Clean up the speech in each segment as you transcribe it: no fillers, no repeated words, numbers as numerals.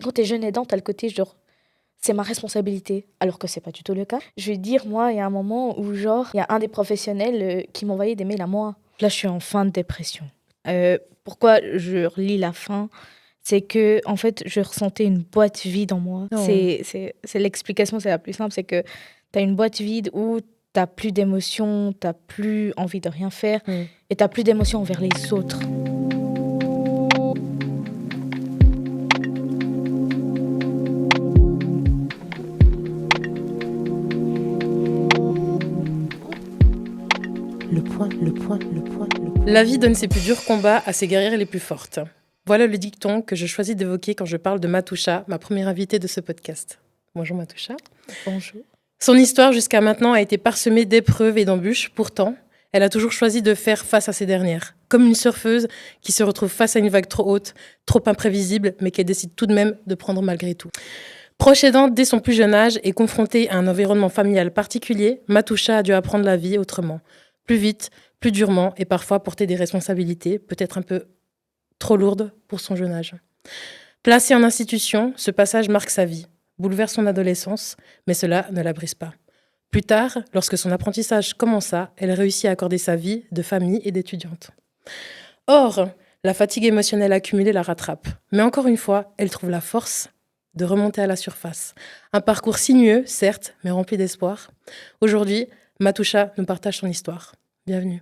quand t'es jeune aidant, t'as le côté genre, c'est ma responsabilité, alors que c'est pas du tout le cas. Je vais dire, moi, il y a un moment où, genre, il y a un des professionnels qui m'envoyait des mails à moi. Là, je suis en fin de dépression. Pourquoi je relis la fin? C'est que, en fait, je ressentais une boîte vide en moi. Oh. C'est l'explication, c'est la plus simple, c'est que t'as une boîte vide où t'as plus d'émotions, t'as plus envie de rien faire, et t'as plus d'émotions envers les autres. Le point. La vie donne ses plus durs combats à ses guerrières les plus fortes. Voilà le dicton que je choisis d'évoquer quand je parle de Matoucha, ma première invitée de ce podcast. Bonjour Matoucha. Bonjour. Son histoire jusqu'à maintenant a été parsemée d'épreuves et d'embûches. Pourtant, elle a toujours choisi de faire face à ces dernières. Comme une surfeuse qui se retrouve face à une vague trop haute, trop imprévisible, mais qui décide tout de même de prendre malgré tout. Proche aidante dès son plus jeune âge et confrontée à un environnement familial particulier, Matoucha a dû apprendre la vie autrement. Plus vite, plus durement et parfois porter des responsabilités, peut-être un peu trop lourdes pour son jeune âge. Placée en institution, ce passage marque sa vie, bouleverse son adolescence, mais cela ne la brise pas. Plus tard, lorsque son apprentissage commença, elle réussit à accorder sa vie de famille et d'étudiante. Or, la fatigue émotionnelle accumulée la rattrape. Mais encore une fois, elle trouve la force de remonter à la surface. Un parcours sinueux, certes, mais rempli d'espoir. Aujourd'hui, Matoucha nous partage son histoire. Bienvenue.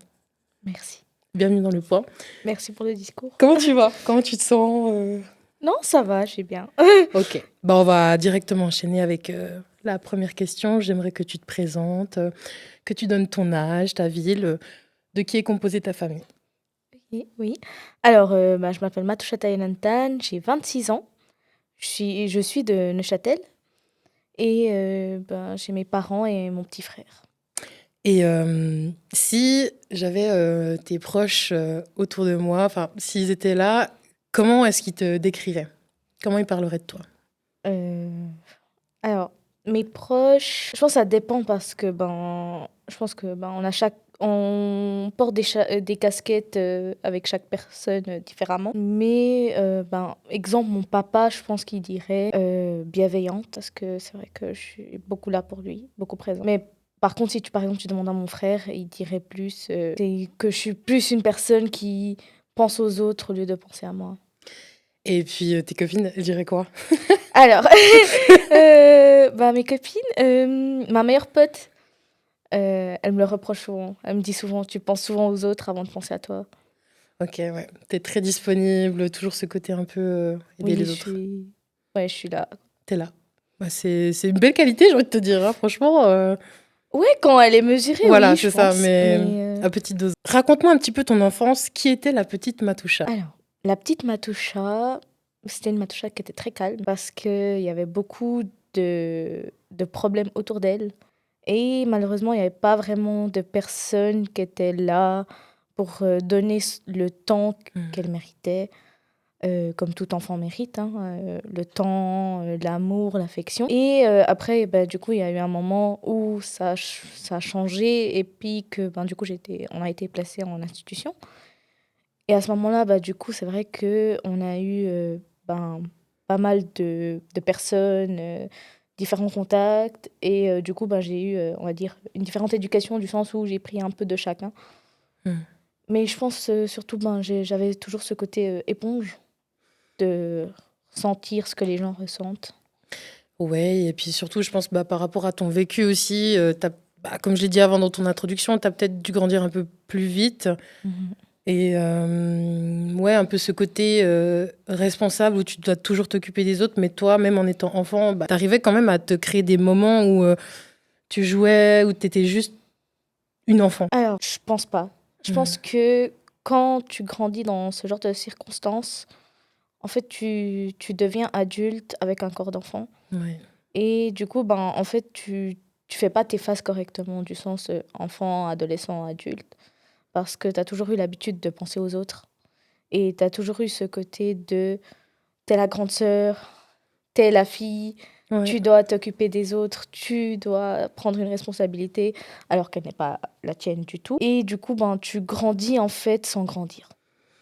Merci. Bienvenue dans Le Point. Merci pour le discours. Comment tu vas? Comment tu te sens Non, ça va, j'ai bien. Ok. On va directement enchaîner avec la première question. J'aimerais que tu te présentes, que tu donnes ton âge, ta ville, de qui est composée ta famille. Oui. Alors, je m'appelle Matoucha Tayenantan, j'ai 26 ans. Je suis de Neuchâtel et j'ai mes parents et mon petit frère. Et si j'avais tes proches autour de moi, enfin, s'ils étaient là, comment est-ce qu'ils te décriraient? Comment ils parleraient de toi? Alors, mes proches, je pense que ça dépend parce que je pense que on porte des casquettes avec chaque personne différemment. Mais exemple, mon papa, je pense qu'il dirait bienveillante parce que c'est vrai que je suis beaucoup là pour lui, beaucoup présente. Mais par contre, si par exemple tu demandes à mon frère, il dirait plus que je suis plus une personne qui pense aux autres au lieu de penser à moi. Et puis tes copines, elles diraient quoi? Alors, mes copines, ma meilleure pote, elle me le reproche souvent. Elle me dit souvent, tu penses souvent aux autres avant de penser à toi. Ok, ouais. T'es très disponible, toujours ce côté un peu aider Oui, les autres. je suis là. T'es là. C'est une belle qualité, j'ai envie de te dire, hein, franchement. Ouais, quand elle est mesurée, Voilà, oui, c'est je ça, pense. mais à petite dose. Raconte-moi un petit peu ton enfance. Qui était la petite Matoucha? Alors, la petite Matoucha, c'était une Matoucha qui était très calme parce qu'il y avait beaucoup de problèmes autour d'elle. Et malheureusement, il n'y avait pas vraiment de personnes qui étaient là pour donner le temps qu'elle méritait, comme tout enfant mérite, hein, le temps, l'amour, l'affection. Et après, du coup, il y a eu un moment où ça a changé et puis que du coup, on a été placé en institution. Et à ce moment-là, du coup, c'est vrai qu'on a eu pas mal de personnes, différents contacts. Et du coup, j'ai eu, on va dire, une différente éducation du sens où j'ai pris un peu de chacun. Mais je pense surtout, j'avais toujours ce côté éponge de sentir ce que les gens ressentent. Ouais, et puis surtout, je pense par rapport à ton vécu aussi, comme je l'ai dit avant dans ton introduction, tu as peut-être dû grandir un peu plus vite. Et ouais, un peu ce côté responsable où tu dois toujours t'occuper des autres, mais toi, même en étant enfant, tu arrivais quand même à te créer des moments où tu jouais, où tu étais juste une enfant. Alors, je pense pas. Je pense que quand tu grandis dans ce genre de circonstances, en fait, tu deviens adulte avec un corps d'enfant. Ouais. Et du coup, en fait, tu fais pas tes phases correctement, du sens enfant, adolescent, adulte. Parce que tu as toujours eu l'habitude de penser aux autres. Et tu as toujours eu ce côté de t'es la grande sœur, t'es la fille, Ouais. tu dois t'occuper des autres, tu dois prendre une responsabilité, alors qu'elle n'est pas la tienne du tout. Et du coup, tu grandis en fait sans grandir,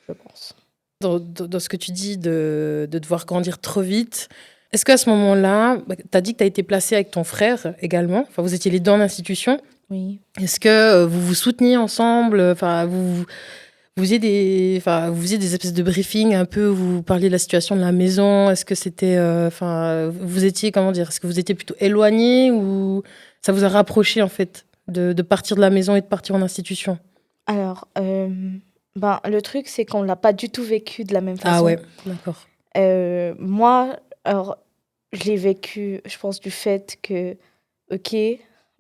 je pense. Dans ce que tu dis de devoir grandir trop vite, est-ce qu'à ce moment-là, tu as dit que tu as été placée avec ton frère également, enfin vous étiez les deux en institution, Oui. est-ce que vous vous souteniez ensemble, enfin vous faisiez des espèces de briefings un peu où vous parliez de la situation de la maison, est-ce que c'était, enfin vous étiez, comment dire, est-ce que vous étiez plutôt éloignés ou ça vous a rapproché en fait de partir de la maison et de partir en institution? Alors, ben, le truc, c'est qu'on l'a pas du tout vécu de la même Ah façon. ouais, d'accord. Moi, alors, je l'ai vécu, je pense, du fait que, OK,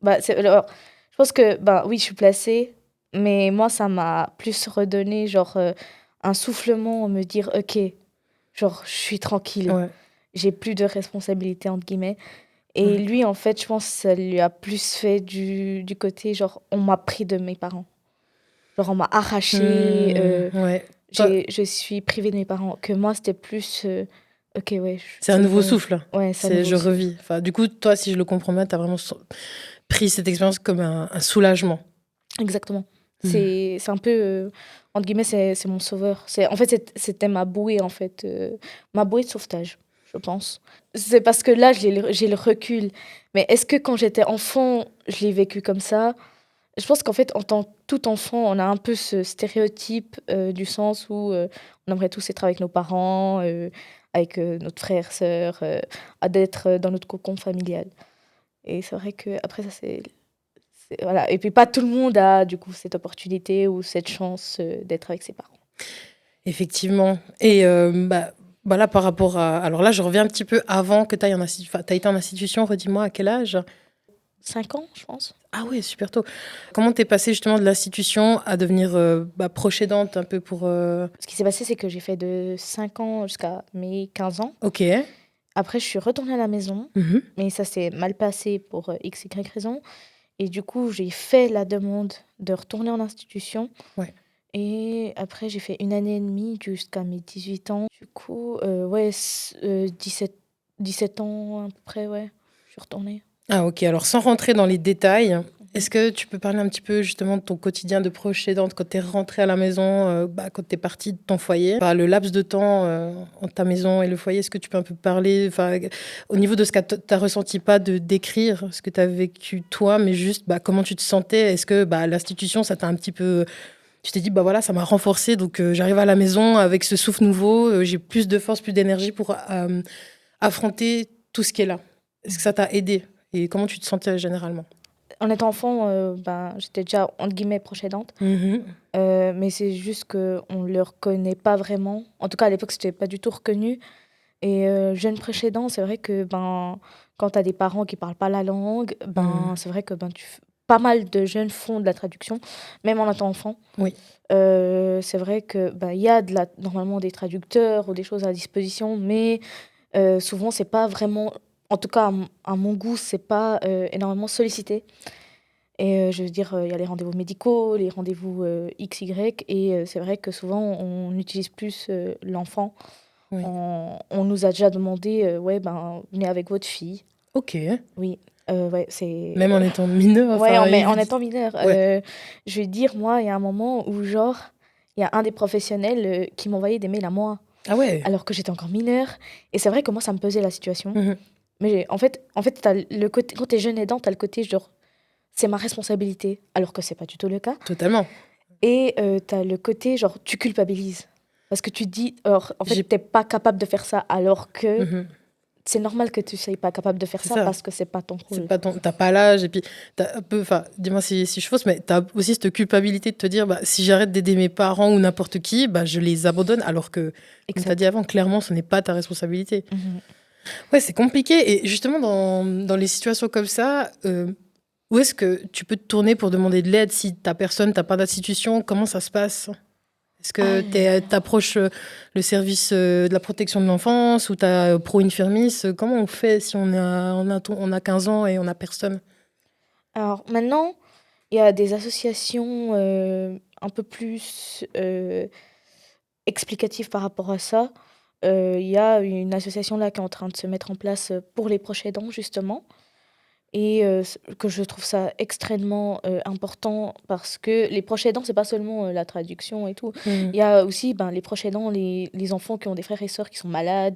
bah, alors, je pense que, ben, oui, je suis placée, mais moi, ça m'a plus redonné, genre, un soufflement, me dire, OK, genre, je suis tranquille, Ouais. j'ai plus de responsabilités, entre guillemets. Et Ouais. lui, en fait, je pense que ça lui a plus fait du côté, genre, on m'a pris de mes parents. Genre, on m'a arraché, Ouais. Toi, je suis privée de mes parents. Que moi, c'était plus, OK, ouais, c'est un c'est nouveau bon. souffle. Ouais, c'est à C'est nouveau je souffle. revis. Enfin, du coup, toi, si je le comprends bien, tu as vraiment pris cette expérience comme un soulagement. Exactement. Mm. C'est un peu, entre guillemets, c'est mon sauveur. En fait, c'était ma bouée, en fait, ma bouée de sauvetage, je pense. C'est parce que là, j'ai le recul. Mais est-ce que quand j'étais enfant, je l'ai vécu comme ça? Je pense qu'en fait, en tant que tout enfant, on a un peu ce stéréotype du sens où on aimerait tous être avec nos parents, avec notre frère, sœur, à d'être dans notre cocon familial. Et c'est vrai que après ça, voilà. Et puis pas tout le monde a du coup cette opportunité ou cette chance d'être avec ses parents. Effectivement. Et là, par rapport à... Alors là, je reviens un petit peu avant que tu ailles t'as été en institution, redis-moi à quel âge? 5 ans, je pense. Ah ouais, super tôt. Comment t'es passée justement de l'institution à devenir proche aidante un peu pour... Ce qui s'est passé, c'est que j'ai fait de 5 ans jusqu'à mes 15 ans. Ok. Après, je suis retournée à la maison, Mhm. mais ça s'est mal passé pour x, y raison. Et du coup, j'ai fait la demande de retourner en institution. Ouais. Et après, j'ai fait 1 année et demie jusqu'à mes 18 ans. Du coup, ouais, 17 ans à peu près, ouais, je suis retournée. Ah ok, alors sans rentrer dans les détails, Mhm. est-ce que tu peux parler un petit peu justement de ton quotidien de proche aidante quand tu es rentrée à la maison, quand tu es partie de ton foyer, le laps de temps entre ta maison et le foyer, est-ce que tu peux un peu parler au niveau de ce que tu as ressenti, pas de décrire ce que tu as vécu toi, mais juste comment tu te sentais, est-ce que l'institution, ça t'a un petit peu... Tu t'es dit, voilà, ça m'a renforcée, donc j'arrive à la maison avec ce souffle nouveau, j'ai plus de force, plus d'énergie pour affronter tout ce qui est là. Est-ce que ça t'a aidé? Et comment tu te sentais généralement? En étant enfant, ben, j'étais déjà, entre guillemets, proche aidante. Mhm. Mais c'est juste qu'on ne le reconnaît pas vraiment. En tout cas, à l'époque, c'était pas du tout reconnu. Et jeune proche aidant, c'est vrai que ben, quand tu as des parents qui parlent pas la langue, ben, Mhm. c'est vrai que ben, pas mal de jeunes font de la traduction, même en étant enfant. Oui. C'est vrai que ben, y a normalement des traducteurs ou des choses à disposition, mais souvent, c'est pas vraiment, en tout cas à mon goût, c'est pas énormément sollicité. Et je veux dire, il y a les rendez-vous médicaux, les rendez-vous X, Y, et c'est vrai que souvent, on utilise plus l'enfant. Oui. On nous a déjà demandé, ouais, ben, venez avec votre fille. Ok. Oui, ouais, c'est... Même en étant mineur, Ouais, enfin, en étant mineur. Ouais. Je vais dire, moi, il y a un moment où, genre, il y a un des professionnels qui m'envoyait des mails à moi, Ah ouais. alors que j'étais encore mineure. Et c'est vrai que moi, ça me pesait la situation. Mhm. Mais en fait t'as le côté, quand t'es jeune aidant, t'as le côté, genre, c'est ma responsabilité, alors que c'est pas du tout le cas. Totalement. Et t'as le côté, genre, tu culpabilises. Parce que tu te dis, alors, en fait, J'ai... t'es pas capable de faire ça, alors que Mhm. c'est normal que tu sois pas capable de faire C'est ça ça. parce que c'est pas ton C'est rôle. pas t'as pas l'âge et puis t'as un peu, enfin, dis-moi si je fausse, mais t'as aussi cette culpabilité de te dire, si j'arrête d'aider mes parents ou n'importe qui, je les abandonne, alors que, comme t'as dit Exact. avant, clairement, ce n'est pas ta responsabilité. Mhm. Ouais, c'est compliqué. Et justement, dans les situations comme ça, où est-ce que tu peux te tourner pour demander de l'aide si t'as personne, t'as pas d'institution? Comment ça se passe? Est-ce que Alors, t'approches le service de la protection de l'enfance ou t'as Pro Infirmis? Comment on fait si on a 15 ans et on a personne? alors, maintenant, il y a des associations un peu plus explicatives par rapport à ça. Il y a une association là qui est en train de se mettre en place pour les proches aidants, justement. et que je trouve ça extrêmement important parce que les proches aidants, c'est pas seulement la traduction et tout. Mmh. Il y a aussi les proches aidants, les enfants qui ont des frères et sœurs qui sont malades,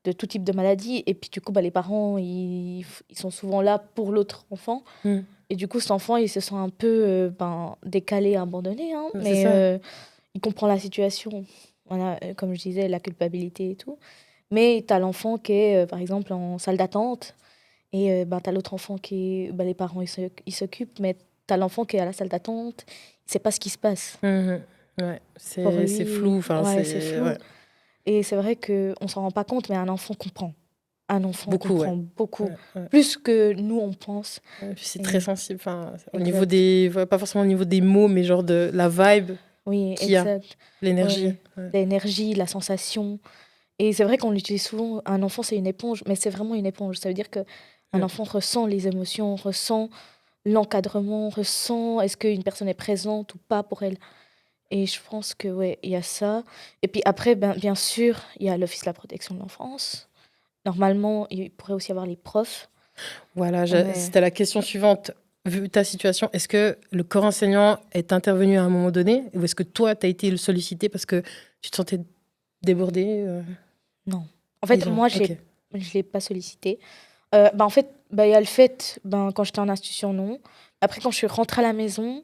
de tout type de maladie. Et puis du coup, les parents, ils sont souvent là pour l'autre enfant. Mmh. Et du coup, cet enfant, il se sent un peu décalé, abandonné, hein, C'est mais ça. il comprend la situation. Voilà, comme je disais, la culpabilité et tout. Mais tu as l'enfant qui est, par exemple, en salle d'attente. Et tu as l'autre enfant qui est... les parents, ils s'occupent, mais tu as l'enfant qui est à la salle d'attente. Il sait pas ce qui se passe. Mmh. Ouais, Pour c'est flou, lui, enfin, ouais, c'est c'est flou. ouais, Et c'est vrai qu'on s'en rend pas compte, mais un enfant comprend. Un enfant beaucoup, ouais. comprend beaucoup. Ouais, ouais. Plus que nous, on pense. Ouais, puis c'est très Et, sensible, enfin, au niveau exact. des ouais, pas forcément au niveau des mots, mais genre de la vibe Oui, qu'il y a, exact. l'énergie. Ouais. Ouais. L'énergie, la sensation. Et c'est vrai qu'on l'utilise souvent. Un enfant, c'est une éponge, mais c'est vraiment une éponge. Ça veut dire que un Mmh. enfant ressent les émotions, ressent l'encadrement, ressent est-ce qu'une personne est présente ou pas pour elle. Et je pense que ouais, il y a ça. Et puis après, bien sûr, il y a l'Office de la protection de l'enfance. Normalement, il pourrait aussi y avoir les profs. Voilà, Ouais. c'était la question suivante. Vu ta situation, est-ce que le corps enseignant est intervenu à un moment donné ou est-ce que toi, tu as été sollicité parce que tu te sentais débordée Non. En fait, moi, Ok. je l'ai pas sollicité. En fait, il y a le fait, quand j'étais en institution, non. Après, quand je suis rentrée à la maison,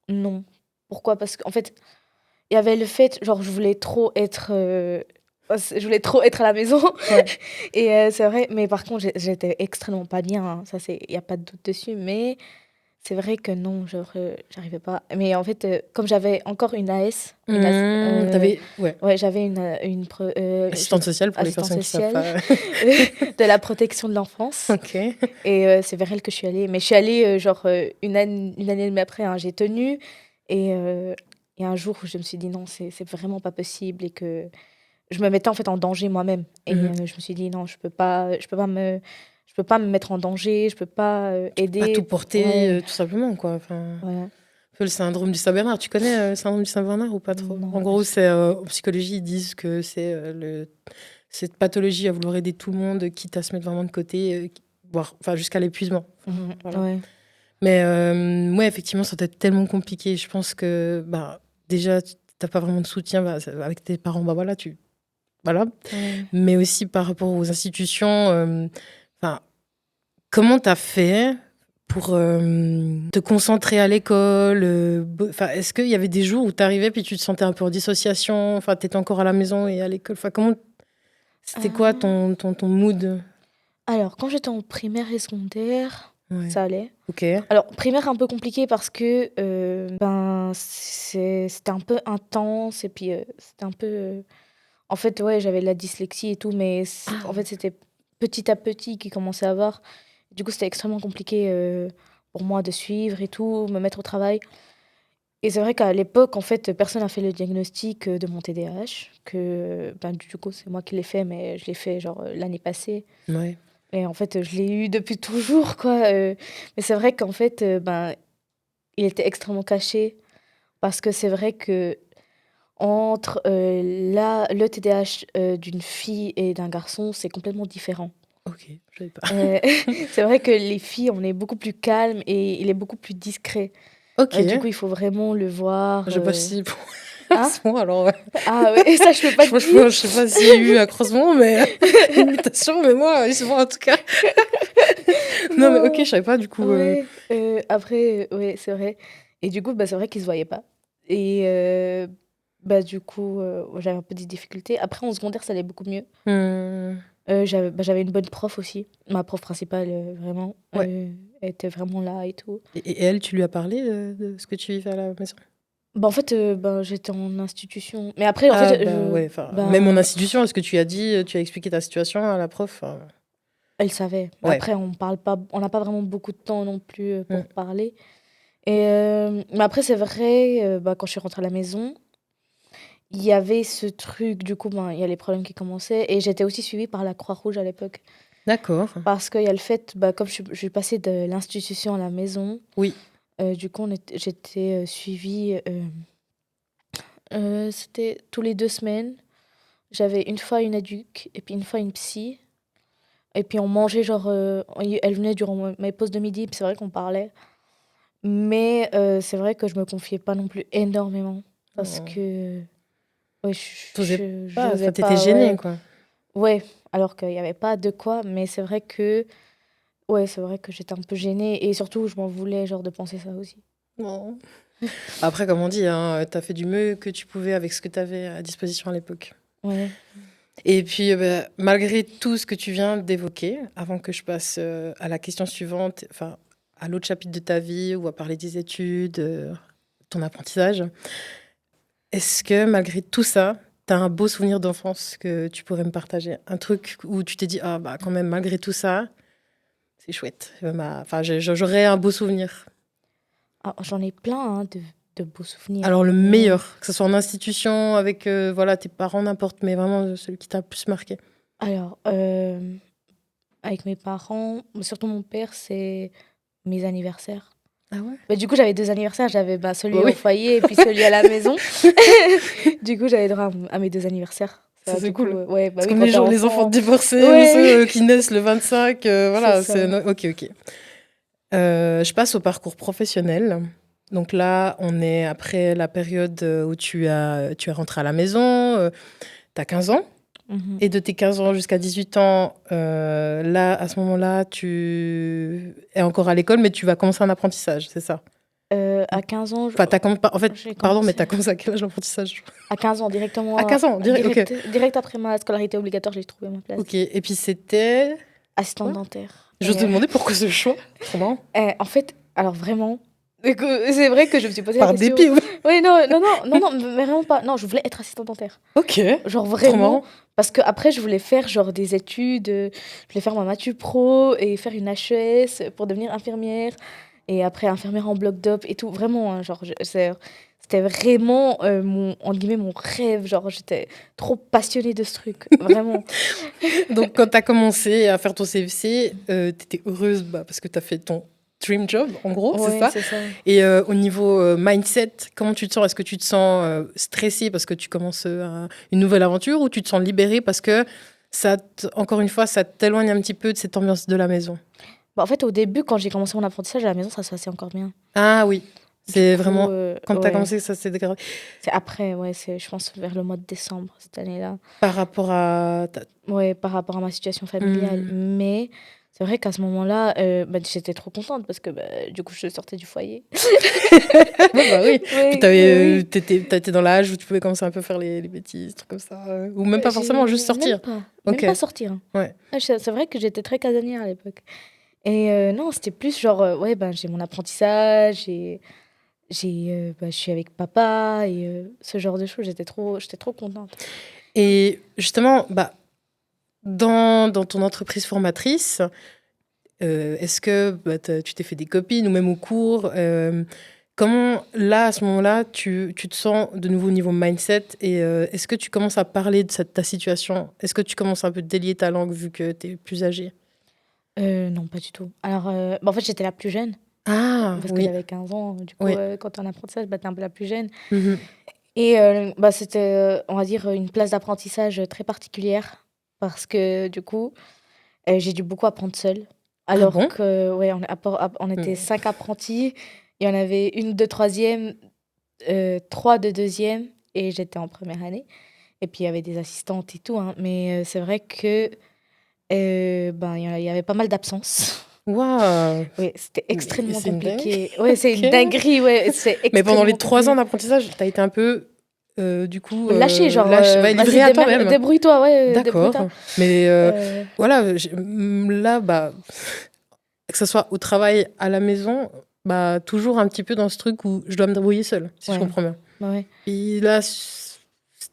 non. Pourquoi? Parce qu'en fait, il y avait le fait, genre, je voulais trop être à la maison. Ouais. Et c'est vrai, mais par contre, j'étais extrêmement pas bien, hein. Ça, il y a pas de doute dessus. Mais c'est vrai que non, genre, j'arrivais pas. Mais en fait, comme j'avais encore une AS, Ouais, ouais, j'avais assistante sociale pour les assistante personnes qui savent sociale pas. de la protection de l'enfance. Ok. Et c'est vers elle que je suis allée. Mais je suis allée, genre, une année et demie après, hein, j'ai tenu. Et il y a un jour où je me suis dit non, c'est vraiment pas possible et que je me mettais en fait en danger moi-même. Et Mhm. je me suis dit non, je peux pas me mettre en danger, je peux pas Pas tout aider. porter, Ouais, tout simplement, quoi. Enfin, voilà. un peu le syndrome du Saint-Bernard. Tu connais le syndrome du Saint-Bernard ou pas trop? Non, En pas gros, du tout. c'est en psychologie, ils disent que c'est cette pathologie à vouloir aider tout le monde, quitte à se mettre vraiment de côté, voire, enfin, jusqu'à l'épuisement. Enfin, Mhm, voilà. ouais. Mais ouais, effectivement, ça doit être tellement compliqué. Je pense que déjà, tu n'as pas vraiment de soutien avec tes parents. Voilà, voilà. Ouais. Mais aussi par rapport aux institutions. Enfin, comment tu as fait pour te concentrer à l'école enfin, est-ce qu'il y avait des jours où tu arrivais puis tu te sentais un peu en dissociation? Enfin, tu étais encore à la maison et à l'école. Enfin, c'était quoi Euh, ton mood? Alors, quand j'étais en primaire et secondaire, Ouais. ça allait. Ok. Alors, primaire, un peu compliqué parce que c'était un peu intense et puis c'était un peu. En fait, ouais, j'avais de la dyslexie et tout, mais Ah en ouais. fait, c'était petit à petit qu'il commençait à avoir. Du coup, c'était extrêmement compliqué pour moi de suivre et tout, me mettre au travail. Et c'est vrai qu'à l'époque, en fait, personne n'a fait le diagnostic de mon TDAH, que du coup, c'est moi qui l'ai fait, mais je l'ai fait genre l'année passée. Ouais. Et en fait, je l'ai eu depuis toujours, quoi. Mais c'est vrai qu'en fait, il était extrêmement caché parce que c'est vrai que entre le TDAH d'une fille et d'un garçon, c'est complètement différent. Ok. Je savais pas. Euh, c'est vrai que les filles, on est beaucoup plus calme et il est beaucoup plus discret. Ok. Du coup, il faut vraiment le voir. Je sais pas si Hein? c'est moi alors. Ah ouais, ça, je peux pas te dire. Je sais pas s'il y a eu un croisement, mais une mutation, mais moi, ils sont en tout cas. Non, mais ok, je Non. savais pas du coup. Ouais. Après, ouais, c'est vrai. Et du coup, c'est vrai qu'ils se voyaient pas. Et du coup, j'avais un peu des difficultés. Après, en secondaire, ça allait beaucoup mieux. Hmm, J'avais une bonne prof aussi. Ma prof principale, vraiment, ouais. elle était vraiment là et tout. Et elle, tu lui as parlé de ce que tu vivais à la maison? En fait, j'étais en institution. Mais après, en Ah, fait, bah ouais, enfin, même en institution, est-ce que tu as dit, tu as expliqué ta situation à la prof? elle savait. Ouais. Après, on n'a pas vraiment beaucoup de temps non plus Hmm, pour parler. Et, mais après, c'est vrai, quand je suis rentrée à la maison, il y avait ce truc, du coup, il y a les problèmes qui commençaient. Et j'étais aussi suivie par la Croix-Rouge à l'époque. d'accord. Parce qu'il y a le fait, comme je suis passée de l'institution à la maison, Oui. du coup, j'étais suivie. C'était tous les 2 semaines. J'avais une fois une éduc et puis une fois une psy. Et puis on mangeait, genre, elle venait durant mes pauses de midi, puis c'est vrai qu'on parlait. Mais c'est vrai que je me confiais pas non plus énormément. Parce Oh. que, ouais, T'osais pas, j'osais enfin, t'étais pas, gênée, ouais. quoi. Ouais, alors qu'il y avait pas de quoi, mais c'est vrai que, ouais, c'est vrai que j'étais un peu gênée. Et surtout, je m'en voulais, genre, de penser ça aussi. Non. Après, comme on dit, hein, t'as fait du mieux que tu pouvais avec ce que t'avais à disposition à l'époque. Ouais. Et puis, malgré tout ce que tu viens d'évoquer, avant que je passe à la question suivante, enfin, à l'autre chapitre de ta vie, ou à parler des études, ton apprentissage, est-ce que malgré tout ça, tu as un beau souvenir d'enfance que tu pourrais me partager? Un truc où tu t'es dit, ah bah quand même, malgré tout ça, c'est chouette. Enfin, j'aurais un beau souvenir. Ah, j'en ai plein, hein, de beaux souvenirs, Alors hein, le mais... meilleur, que ce soit en institution, avec voilà, tes parents, n'importe, mais vraiment celui qui t'a le plus marqué. Alors, avec mes parents, surtout mon père, c'est mes anniversaires. Ah ouais? Bah, du coup, j'avais 2 anniversaires. J'avais, bah, Bah celui au oui, foyer et puis celui à la maison. Du coup, j'avais droit à mes 2 anniversaires. ça Ça, c'est du coup, cool. ouais, bah C'est oui, comme quand t'es les enfants enfant. divorcés ou Ouais, ceux qui naissent le 25, c'est voilà, ça. ok, ok. Je passe au parcours professionnel. Donc là, on est après la période où tu es rentré à la maison, tu as 15 ans. Mhm. Et de tes 15 ans jusqu'à 18 ans, là, à ce moment-là, tu es encore à l'école, mais tu vas commencer un apprentissage, c'est ça? À 15 ans, Enfin, en fait, j'ai pardon, mais commencé. tu as commencé à quel âge l'apprentissage? À 15 ans, À directement, 15 ans, ok. direct après ma scolarité obligatoire, j'ai trouvé ma place. Ok, et puis c'était Assistante quoi? dentaire. J'ose te demander pourquoi ce choix? Trop marrant. En fait, alors vraiment, c'est vrai que je me suis posé la Par question. dépit, oui. Oui, non, non, non, non, non, mais vraiment pas. Non, je voulais être assistante dentaire. Ok, Genre trop vraiment, marrant. parce que après je voulais faire genre des études, je voulais faire ma Matu Pro et faire une HES pour devenir infirmière. Et après infirmière en bloc d'op et tout. Vraiment, hein, genre, c'était vraiment mon, entre guillemets, mon rêve. Genre, j'étais trop passionnée de ce truc. Vraiment. Donc, quand tu as commencé à faire ton CFC, tu étais heureuse parce que tu as fait ton dream job, en gros, c'est Ouais, ça. c'est ça. Et au niveau mindset, comment tu te sens? Est-ce que tu te sens stressée parce que tu commences une nouvelle aventure ou tu te sens libérée parce que encore une fois, ça t'éloigne un petit peu de cette ambiance de la maison? Bah, en fait, au début, quand j'ai commencé mon apprentissage à la maison, ça se passait encore bien. Ah oui, Du c'est coup, vraiment quand tu as ouais. commencé que ça s'est dégradé. C'est après, ouais, c'est, je pense, vers le mois de décembre cette année-là. Par rapport à... Ouais, par rapport à ma situation familiale. Hmm. Mais c'est vrai qu'à ce moment-là, bah, j'étais trop contente parce que bah, du coup, je sortais du foyer. Ouais, bah oui. Puis Oui, oui. t'étais dans l'âge où tu pouvais commencer un peu à faire les bêtises, trucs comme ça. Ou même pas forcément, juste sortir. Même Ok, pas sortir, hein. ouais. Ah, c'est vrai que j'étais très casanière à l'époque. Et non, c'était plus genre, ouais, ben, j'ai mon apprentissage, bah, je suis avec papa et ce genre de choses. J'étais trop contente. Et justement, bah, dans ton entreprise formatrice, est-ce que tu t'es fait des copines ou même au cours comment, là, à ce moment-là, tu te sens de nouveau au niveau mindset et est-ce que tu commences à parler de ta situation? Est-ce que tu commences un peu à délier ta langue vu que tu es plus âgée? Non, pas du tout. Alors, bah, en fait, j'étais la plus jeune Ah, parce que oui, j'avais 15 ans. Du coup, oui. quand t'es en apprentissage, bah, t'es un peu la plus jeune. Mhm. Et bah, c'était, on va dire, une place d'apprentissage très particulière parce que du coup, j'ai dû beaucoup apprendre seule. Ah Alors bon? que, ouais, on était Hmm. 5 apprentis. Il y en avait une de troisième, 3 de deuxième et j'étais en première année. Et puis il y avait des assistantes et tout, hein. Mais c'est vrai que ben, il y avait pas mal d'absences. Waouh! Oui, c'était Mais extrêmement c'est une dingue. compliqué. Ouais, c'est Ok. une dinguerie, ouais, c'est Mais pendant les extrêmement 3 ans compliqué. d'apprentissage, tu as été un peu, du coup, Lâcher, genre, lâche, ouais, vas-y, livrée à toi-même. débrouille-toi, ouais, débrouille-toi. D'accord. Mais Euh, voilà, là, bah, que ce soit au travail, à la maison, bah, toujours un petit peu dans ce truc où je dois me débrouiller seule, si je ouais, comprends bien. bah ouais. Et là,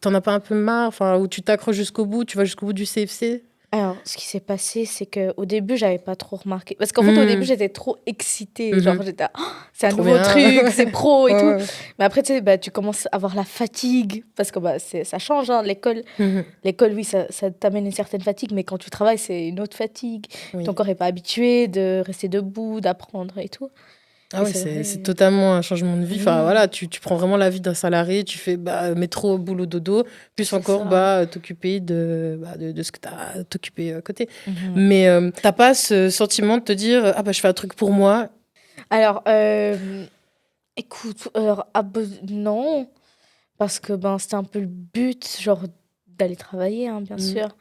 t'en as pas un peu marre, enfin, où tu t'accroches jusqu'au bout, tu vas jusqu'au bout du CFC? Alors, ce qui s'est passé, c'est qu'au début, j'avais pas trop remarqué. Parce qu'en fait, au début, Hmm, j'étais trop excitée. Genre, mhm. j'étais, «Oh, c'est un Trop nouveau bien. truc, c'est pro et tout. Ouais, ouais. Mais après, tu sais, bah, tu commences à avoir la fatigue. Parce que bah, ça change, hein, l'école. Mhm. L'école, oui, ça t'amène une certaine fatigue. Mais quand tu travailles, c'est une autre fatigue. Ton Oui. corps est pas habitué de rester debout, d'apprendre et tout. Ah Et ouais, c'est c'est vrai. totalement un changement de vie. Enfin, Oui, voilà, tu prends vraiment la vie d'un salarié, tu fais métro, boulot, dodo, plus c'est encore ça. t'occuper de ce que tu as à t'occuper à côté. Mhm. Mais t'as pas ce sentiment de te dire, ah bah je fais un truc pour moi. Alors, écoute, alors, non, parce que ben, c'était un peu le but, genre, d'aller travailler, hein, bien Mm. sûr.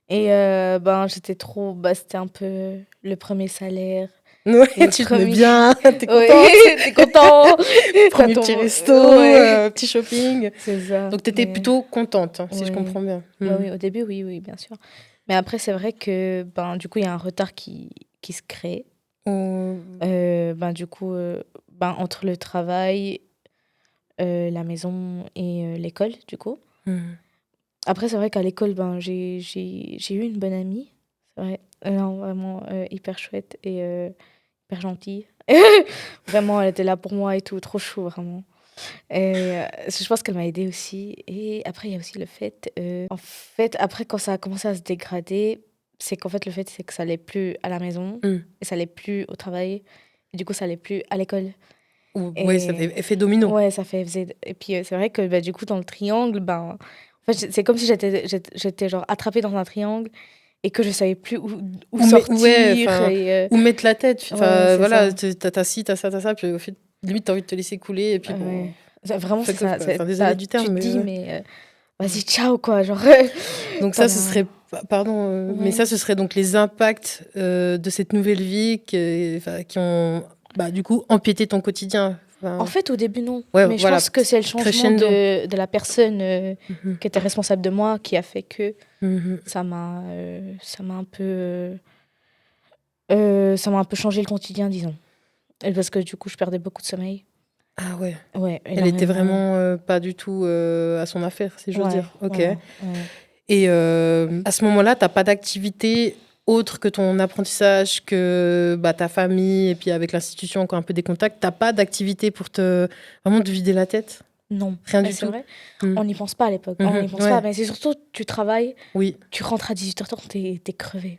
Et ben, j'étais trop. Bah, c'était un peu le premier salaire. Ouais, Le tu te mets premier. bien, t'es Oui, contente. t'es content. T'as Premier petit ton. resto, Ouais, petit shopping. c'est ça. Donc t'étais Mais plutôt contente, hein, si je oui, comprends bien. ouais, Mm. oui, au début, oui, oui, bien sûr. Mais après, c'est vrai que ben, du coup, il y a un retard qui se crée. Oh, Ben, du coup, ben, entre le travail, la maison et l'école, du coup. mm. Après, c'est vrai qu'à l'école, ben, j'ai eu une bonne amie. C'est vrai. Non, vraiment hyper chouette et hyper gentille. Vraiment, elle était là pour moi et tout, trop chou, vraiment. Et je pense qu'elle m'a aidée aussi. Et après, il y a aussi le fait, en fait, après, quand ça a commencé à se dégrader, c'est qu'en fait, le fait, c'est que ça allait plus à la maison Mm. et ça allait plus au travail. Et du coup, ça allait plus à l'école. Ouais, ça Et fait effet domino. ouais, ça fait. Et puis, c'est vrai que bah, du coup, dans le triangle, ben, en fait, c'est comme si j'étais genre attrapée dans un triangle et que je savais plus où Ouais, sortir. enfin, Et où mettre la tête. ouais, Enfin, c'est voilà, ça. t'as ci, t'as ça, puis au fait, limite, t'as envie de te laisser couler, et puis bon, Ouais. Vraiment, fuck c'est off, ça. quoi. Enfin, désolé T'as- du tu terme, te mais dis, ouais. mais Mm. vas-y, ciao, quoi. Genre, Donc t'en ça, ce as. serait, pardon, mais Ouais. ça, ce serait donc les impacts de cette nouvelle vie enfin, qui ont, du coup, empiété ton quotidien. En Enfin, fait, au début, non. ouais, Mais je voilà, pense que c'est le changement crescendo. de la personne Mhm, qui était responsable de moi qui a fait que mhm. ça m'a un peu. Ça m'a un peu changé le quotidien, disons. Et parce que du coup, je perdais beaucoup de sommeil. Ah ouais. Ouais, Elle était énormément. vraiment pas du tout à son affaire, si j'ose Ouais, dire. Ok. ouais, ouais. Et à ce moment-là, t'as pas d'activité autre que ton apprentissage, que ta famille, et puis avec l'institution, encore un peu des contacts. T'as pas d'activité pour vraiment te vider la tête? Non, Rien mais du c'est tout? vrai. Hmm. On n'y pense pas à l'époque. On Mhm, n'y pense pas. ouais, Mais c'est surtout, tu travailles, oui. tu rentres à 18h30, t'es crevé.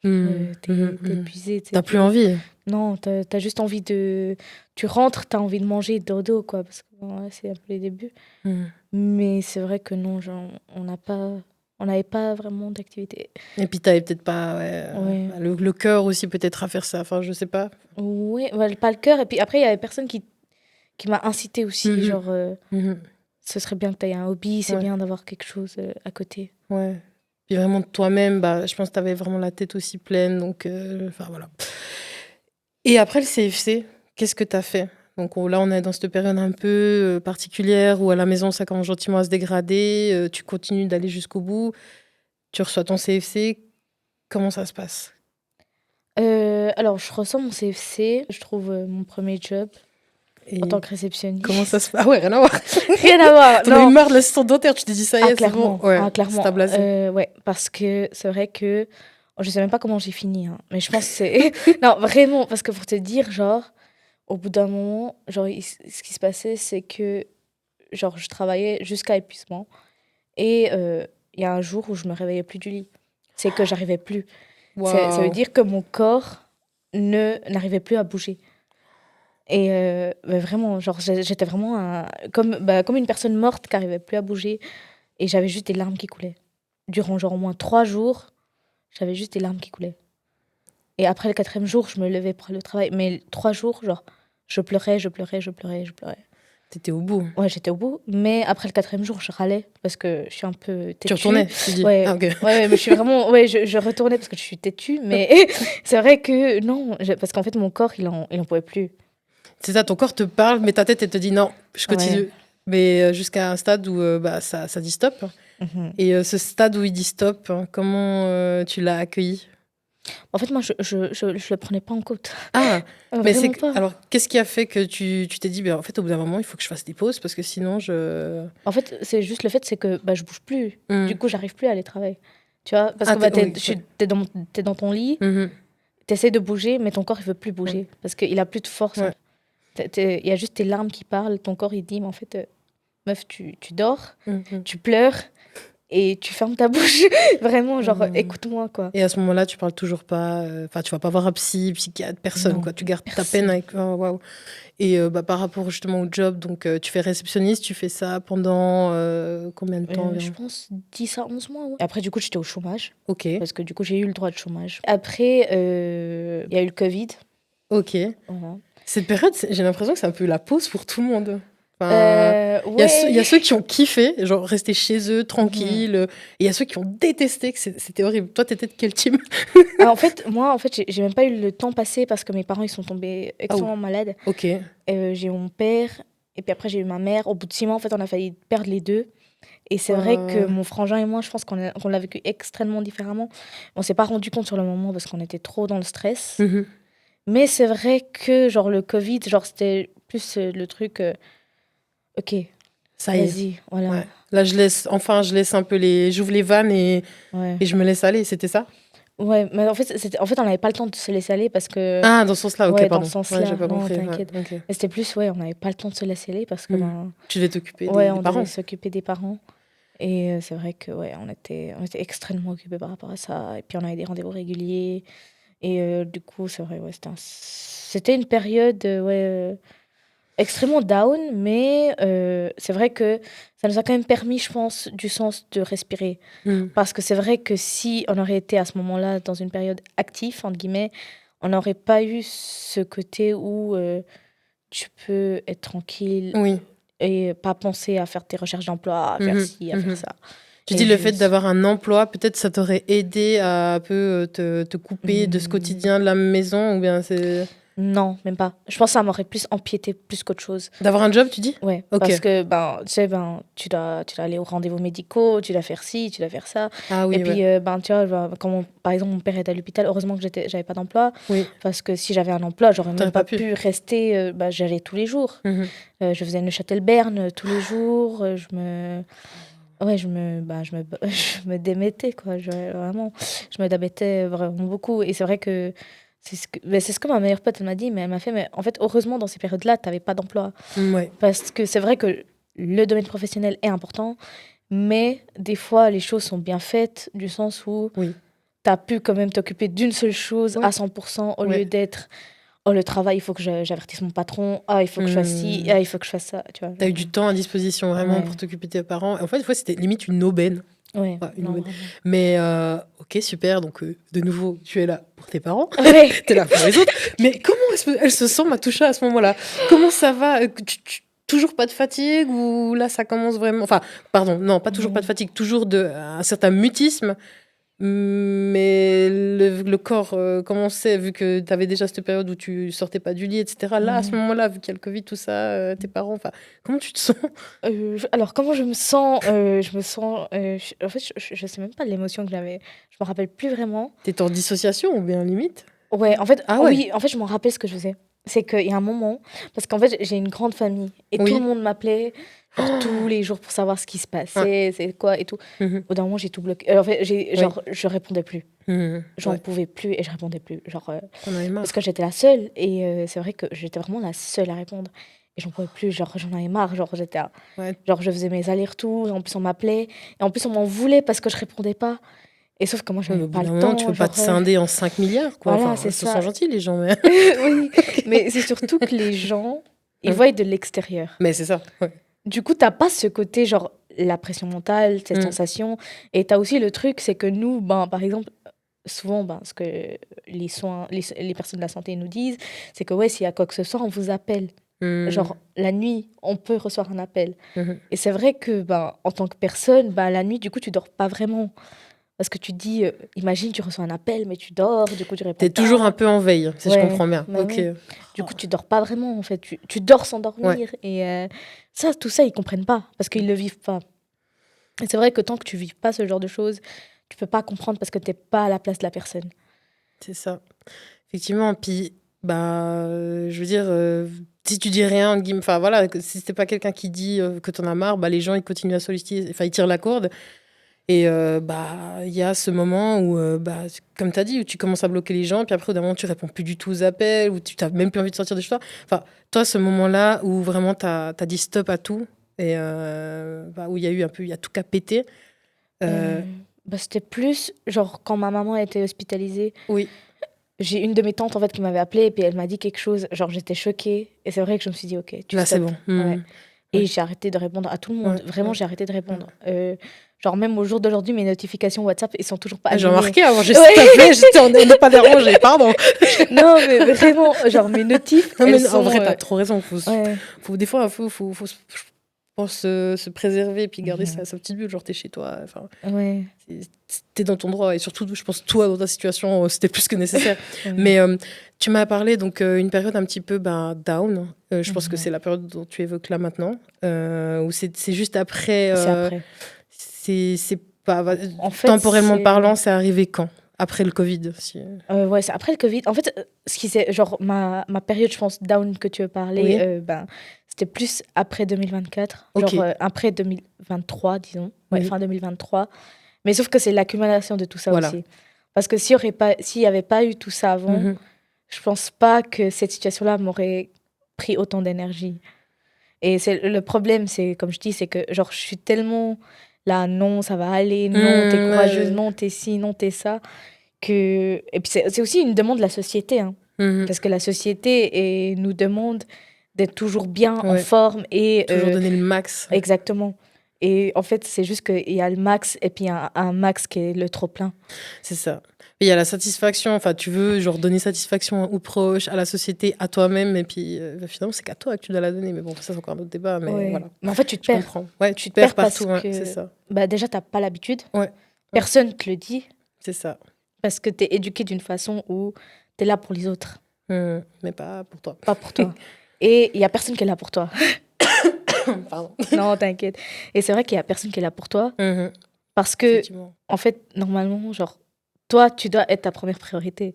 Hmm, mhm, T'es mhm. épuisé, T'as plus envie? Non, t'as juste envie de. Tu rentres, t'as envie de manger dodo, quoi. Parce que bon, ouais, c'est un peu les débuts. Hmm. Mais c'est vrai que non, genre, on n'a pas. On n'avait pas vraiment d'activité. Et puis t'avais peut-être pas Ouais. le cœur aussi peut-être à faire ça. Enfin, je sais pas. Oui, ouais, pas le cœur. Et puis après, il y avait personne qui m'a incité aussi. Mhm, Genre, mhm. ce serait bien que tu aies un hobby, c'est Ouais, bien d'avoir quelque chose à côté. ouais. Puis vraiment toi-même, je pense que t'avais vraiment la tête aussi pleine. Donc, enfin voilà. Et après le CFC, qu'est-ce que tu as fait? Donc là, on est dans cette période un peu particulière où à la maison, ça commence gentiment à se dégrader. Tu continues d'aller jusqu'au bout. Tu reçois ton CFC. Comment ça se passe? Alors, je ressens mon CFC. Je trouve mon premier job en tant Et que comment ça réceptionniste. se passe? Ah ouais, rien à voir. Rien à voir, T'en as eu non. marre de l'assistant dentaire. Tu t'es dit, ça y Ah, est, c'est bon. clairement. Ouais, Ah, c'est clairement. ta blasé. Ouais, parce que c'est vrai que. Je sais même pas comment j'ai fini, hein, mais je pense que c'est. Non, vraiment, parce que pour te dire, genre, au bout d'un moment, genre, ce qui se passait, c'est que, genre, je travaillais jusqu'à épuisement. Et il y a un jour où je me réveillais plus du lit. C'est que j'arrivais plus. Ça veut Waouh. dire que mon corps n'arrivait plus à bouger. Et bah, vraiment, genre, j'étais vraiment comme une personne morte qui n'arrivait plus à bouger. Et j'avais juste des larmes qui coulaient. Durant genre au moins 3 jours, j'avais juste des larmes qui coulaient. Et après le quatrième jour, je me levais pour aller au travail. Mais 3 jours, genre, je pleurais, je pleurais, je pleurais, je pleurais. T'étais au bout. Ouais, j'étais au bout. Mais après le quatrième jour, je râlais parce que je suis un peu Tu têtue. retournais, tu dis. Ouais, Ah, ok. ouais, mais je suis vraiment. Ouais, je retournais parce que je suis têtue. Mais c'est vrai que non, parce qu'en fait, mon corps, il en pouvait plus. C'est ça, ton corps te parle, mais ta tête, elle te dit non, je Ouais. continue. Mais jusqu'à un stade où ça dit stop. Mhm. Et ce stade où il dit stop, hein, comment tu l'as accueilli? En fait, moi, je le prenais pas en compte. Ah, mais Vraiment pas. alors, qu'est-ce qui a fait que tu t'es dit, en fait, au bout d'un moment, il faut que je fasse des pauses parce que sinon, je. En fait, c'est juste le fait, c'est que bah, je bouge plus. Hmm. Du coup, j'arrive plus à aller travailler. Tu vois? Parce Ah, que bah, oui, ouais. t'es dans ton lit, Mhm. t'essaies de bouger, mais ton corps, il veut plus Ouais. bouger. Parce qu'il a plus de force. Ouais. Il y a juste tes larmes qui parlent. Ton corps, il dit, mais en fait, meuf, tu dors, Mhm. tu pleures, et tu fermes ta bouche. Vraiment, genre, Mmh. écoute-moi, quoi. Et à ce moment-là, tu parles toujours pas, enfin, tu vas pas voir un psychiatre, personne, Non, quoi. Tu gardes ta personne. peine avec. Oh, waouh. Et par rapport justement au job, donc tu fais réceptionniste, tu fais ça pendant combien de temps Je environ? pense 10 à 11 mois, ouais. Après, du coup, j'étais au chômage. Ok, Parce que du coup, j'ai eu le droit de chômage. Après, il y a eu le Covid. ok. Voilà. Cette période, j'ai l'impression que c'est un peu la pause pour tout le monde. Enfin, il y a Ouais. ceux qui ont kiffé, genre rester chez eux, Mhm. tranquilles. Et il y a ceux qui ont détesté, que c'était horrible. Toi, t'étais de quel team? Ah, en fait, moi, j'ai même pas eu le temps passé parce que mes parents, ils sont tombés Ah, extrêmement malades. ok. J'ai eu mon père, et puis après, j'ai eu ma mère. Au bout de 6 mois, en fait, on a failli perdre les deux. Et c'est vrai que Euh, mon frangin et moi, je pense qu'on l'a vécu extrêmement différemment. On s'est pas rendu compte sur le moment parce qu'on était trop dans le stress. mhm. Mais c'est vrai que, genre, le Covid, genre, c'était plus le truc, ok, Ça y est. vas-y, voilà, Ouais. Là, je laisse un peu j'ouvre les vannes ouais. et je me laisse aller. C'était ça? Ouais, mais en fait, on n'avait pas le temps de se laisser aller parce que, Ah, dans ce sens-là, ok, ouais, dans ce pardon. Ouais, j'ai sens-là, pas non, compris. Ouais, t'inquiète. ok. Mais c'était plus, ouais, on n'avait pas le temps de se laisser aller parce que, Hmm. ben, Tu devais t'occuper ouais, des on devait parents. s'occuper des parents. Et c'est vrai que, ouais, on était extrêmement occupés par rapport à ça. Et puis, on avait des rendez-vous réguliers. Et du coup, c'est vrai, ouais, c'était une période, ouais, extrêmement down, mais c'est vrai que ça nous a quand même permis, je pense, du sens de respirer. Hmm. Parce que c'est vrai que si on aurait été à ce moment-là dans une période active, entre guillemets, on n'aurait pas eu ce côté où tu peux être tranquille Oui. et pas penser à faire tes recherches d'emploi, à faire Mhm, ci, à faire mhm. ça. Tu Et dis le fait juste, d'avoir un emploi, peut-être ça t'aurait aidé à un peu te couper de ce hmm, quotidien de la maison, ou bien c'est non, même pas. Je pense que ça m'aurait plus empiété plus qu'autre chose. d'avoir un job, tu dis? Ouais, Ok. parce que ben, tu sais, ben, tu dois aller aux rendez-vous médicaux, tu dois faire ci, tu dois faire ça. Ah Et oui, ouais. puis, ben, tu vois, ben, par exemple, mon père est à l'hôpital, heureusement que j'avais pas d'emploi, Oui. parce que si j'avais un emploi, j'aurais même T'aurais pas pas pu. pu rester, ben, j'allais tous les jours. Mhm. Je faisais Neuchâtel-Berne tous les jours, ouais, je me démettais, quoi, vraiment, je me démettais vraiment beaucoup. Et c'est vrai que c'est ce que ma meilleure pote elle m'a dit, mais elle m'a fait, mais en fait, heureusement, dans ces périodes-là, t'avais pas d'emploi. Ouais. Parce que c'est vrai que le domaine professionnel est important, mais des fois, les choses sont bien faites, du sens où Oui. tu as pu quand même t'occuper d'une seule chose Ouais. à 100% au lieu Ouais. d'être, oh, le travail, il faut que j'avertisse mon patron, ah, il faut que je fasse ci, Hmm. ah, il faut que je fasse ça, tu vois. T'as eu Genre, du temps à disposition vraiment ouais, pour t'occuper de tes parents. En fait, des fois, c'était limite une aubaine. ouais, Ouais, une non, aubaine. vraiment. Mais ok, super. Donc, de nouveau, tu es là pour tes parents. Ouais. Tu es là pour les autres. Mais comment elle se sent, Matoucha, à ce moment-là? Comment ça va? Toujours pas de fatigue ou là, ça commence vraiment. Enfin, pardon, non, pas toujours pas de Non. fatigue, toujours un certain mutisme. Mais le corps commençait, vu que tu avais déjà cette période où tu sortais pas du lit, etc. Là, à ce Mhm. moment-là, vu qu'il y a le Covid, tout ça, tes parents, enfin, comment tu te sens? Alors, comment je me sens Je me sens. En fait, je sais même pas l'émotion que j'avais. Je me rappelle plus vraiment. T'es en dissociation ou bien limite? Ouais, en fait, Ah ouais, oui, en fait, je m'en rappelle ce que je faisais. C'est qu'il y a un moment, parce qu'en fait, j'ai une grande famille et tout le oui. monde m'appelait, genre tous les jours pour savoir ce qui se Ouais. passait, c'est quoi et tout. Mhm. Au bout d'un moment, j'ai tout bloqué. En fait, Oui. genre, je répondais plus. Mhm. J'en Ouais. pouvais plus et je répondais plus. Genre, T'en avais parce que marre. j'étais la seule et c'est vrai que j'étais vraiment la seule à répondre. Et j'en pouvais plus, genre, j'en avais marre. Ouais. Genre, je faisais mes allers-retours, en plus, on m'appelait. Et en plus, on m'en voulait parce que je répondais pas. Et sauf que moi, Ouais, mais j'avais au bout pas le d'un moment, tu temps. peux pas Genre, te scinder en 5 milliards, quoi. voilà, Enfin, c'est ils se sont ça. gentils, les gens, mais. Oui, mais c'est surtout que les gens, ils Hein. voient de l'extérieur. Mais c'est ça. Ouais. Du coup, t'as pas ce côté, genre, la pression mentale, cette Mm. sensation. Et t'as aussi le truc, c'est que nous, ben, par exemple, souvent, ben, ce que les personnes de la santé nous disent, c'est que, ouais, s'il y a quoi que ce soit, on vous appelle. Mm. Genre, la nuit, on peut recevoir un appel. Mhm. Et c'est vrai que, ben, en tant que personne, ben, la nuit, du coup, tu dors pas vraiment. Parce que tu te dis, imagine, tu reçois un appel, mais tu dors, du coup, tu réponds T'es toujours un pas. peu en veille, si je Ouais, comprends bien. bah Ok. oui. Du Oh. coup, tu dors pas vraiment, en fait. Tu dors sans Ouais. dormir. Et ça, tout ça, ils comprennent pas, parce qu'ils le vivent pas. Et c'est vrai que tant que tu vis pas ce genre de choses, tu peux pas comprendre parce que t'es pas à la place de la personne. C'est ça. Effectivement. Puis, bah, je veux dire, si tu dis rien, entre guillemets, enfin voilà, si c'était pas quelqu'un qui dit que t'en as marre, bah, les gens, ils continuent à solliciter, enfin, ils tirent la corde. Et bah, il y a ce moment où, bah, comme tu as dit, où tu commences à bloquer les gens, puis après, au bout d'un moment, tu réponds plus du tout aux appels, ou tu n'as même plus envie de sortir de chez toi. Enfin, toi, ce moment-là où vraiment tu as dit stop à tout, et bah, où il y a eu un peu, il y a tout qu'à péter, Euh, C'était plus, genre, quand ma maman a été hospitalisée, oui, j'ai une de mes tantes, en fait, qui m'avait appelée et puis elle m'a dit quelque chose. Genre, j'étais choquée. Et c'est vrai que je me suis dit, OK, tu là, c'est stop. bon. Ouais. Et Ouais, j'ai arrêté de répondre à tout le monde. ouais, Vraiment, ouais. j'ai arrêté de répondre. Genre, même au jour d'aujourd'hui, mes notifications WhatsApp, ils sont toujours pas J'ai allumées. remarqué avant, j'ai Ouais. stoppé, j'étais on n'est pas dérangé, pardon. Non, mais vraiment, genre, mes notifs, Non, elles mais en sont. vrai, t'as trop raison. Ouais. Des fois, je pense, se préserver et puis garder Mhm. sa petite bulle. Genre, t'es chez toi. Enfin, Ouais. t'es dans ton droit. Et surtout, je pense, toi, dans ta situation, c'était plus que nécessaire. Ouais. Mais tu m'as parlé, donc, une période un petit peu down. Je pense que Mhm. c'est la période dont tu évoques là maintenant. Où c'est juste après. C'est après. C'est pas. En fait, Temporellement c'est. parlant, c'est arrivé quand? Après le Covid, si... Ouais, c'est après le Covid. En fait, ce qui c'est, genre, ma période, je pense, down que tu veux parler, Oui. ben, c'était plus après 2024, Ok. genre après 2023, disons, ouais, Oui. fin 2023. Mais sauf que c'est l'accumulation de tout ça Voilà. aussi. Parce que s'il y avait pas eu tout ça avant, Mhm. je pense pas que cette situation-là m'aurait pris autant d'énergie. Et c'est le problème, c'est, comme je dis, c'est que, genre, je suis tellement là, non, ça va aller, non, t'es Ouais, courageuse, ouais. non, t'es ci, non, t'es ça. Et puis c'est aussi une demande de la société, hein, Mhm. parce que la société nous demande d'être toujours bien, en Ouais. forme, et Toujours donner le max. exactement. Et en fait, c'est juste qu'il y a le max, et puis il y a un max qui est le trop-plein. C'est ça. Et il y a la satisfaction. Enfin, tu veux genre donner satisfaction aux proches, à la société, à toi-même. Et puis finalement, c'est qu'à toi que tu dois la donner. Mais bon, ça, c'est encore un autre débat. Mais Ouais. voilà, Mais en fait, tu te je perds. comprends. Ouais, tu Tu te te perds perds parce partout. Ouais, c'est que ça. bah, déjà, t'as pas l'habitude. Ouais, ouais, Personne te le dit, c'est ça. parce que t'es éduqué d'une façon où t'es là pour les autres, Mais pas pour toi. pas pour toi. Et il y a personne qui est là pour toi. Pardon. Non, t'inquiète. Et c'est vrai qu'il y a personne qui est là pour toi, Mhm. parce que Effectivement. en fait, normalement, genre, toi, tu dois être ta première priorité.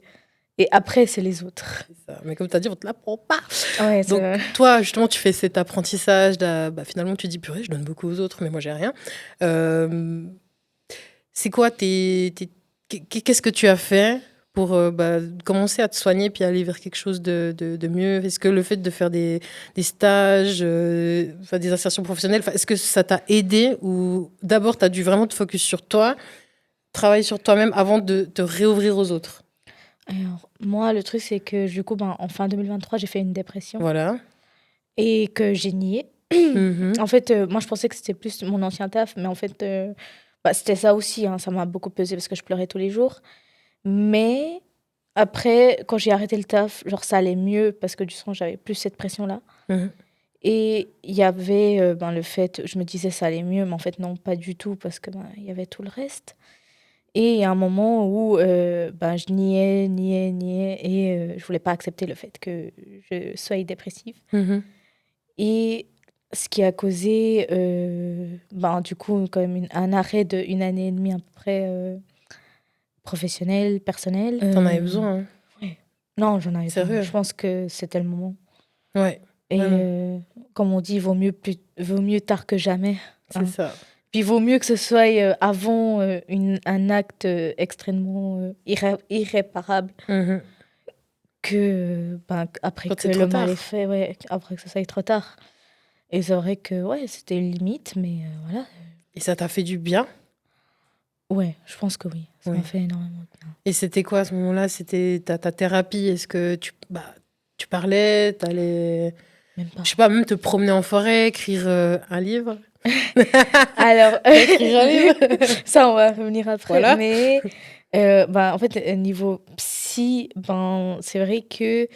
Et après, c'est les autres. C'est ça. Mais comme tu as dit, on te l'apprend pas. Ouais, c'est Donc, vrai. toi, justement, tu fais cet apprentissage. Finalement, tu dis, purée, je donne beaucoup aux autres, mais moi, j'ai rien. Euh, c'est quoi qu'est-ce que tu as fait pour commencer à te soigner puis aller vers quelque chose de mieux? Est-ce que le fait de faire des stages, des insertions professionnelles, est-ce que ça t'a aidé ou d'abord, tu as dû vraiment te focus sur toi, travailler sur toi-même avant de te réouvrir aux autres? Alors, moi, le truc, c'est que du coup, ben, en fin 2023, j'ai fait une dépression Voilà. et que j'ai nié. Mhm. En fait, moi, je pensais que c'était plus mon ancien taf, mais en fait, bah, c'était ça aussi, hein, ça m'a beaucoup pesé parce que je pleurais tous les jours. Mais après, quand j'ai arrêté le taf, genre, ça allait mieux parce que du coup, j'avais plus cette pression-là. Mhm. Et il y avait ben, le fait, je me disais ça allait mieux, mais en fait, non, pas du tout parce que ben, il y avait tout le reste. Et il y a un moment où ben, je niais et je voulais pas accepter le fait que je sois dépressive. Mhm. Et ce qui a causé, ben, du coup, quand même un arrêt de 1 année et demie à peu près professionnel, personnel. T'en avais besoin, hein. Ouais. Non, j'en avais pas. Sérieux? Je pense que c'était le moment. Ouais. Et Ouais, non, comme on dit, vaut mieux tard que jamais. c'est Hein. ça. Puis vaut mieux que ce soit avant un acte extrêmement irréparable Mhm. que ben, après Quand que c'est trop le mal est tard. fait, ouais, après que ça soit trop tard. Et c'est vrai que ouais, c'était une limite, mais voilà. Et ça t'a fait du bien? Ouais, je pense que oui. Ça m'a Oui. fait énormément de bien. Et c'était quoi à ce moment-là? C'était ta thérapie? Est-ce que tu parlais, t'allais, Même je pas. sais pas, même te promener en forêt, écrire un livre? Alors, Écrire un livre? ça, on va revenir après. Voilà. Mais ben, en fait, niveau psy, ben, c'est vrai que